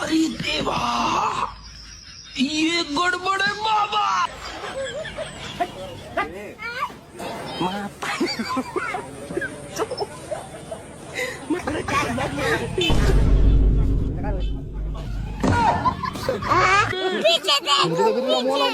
अरे देवा, ये गडबड आहे बाबा. पीछे देख पीछे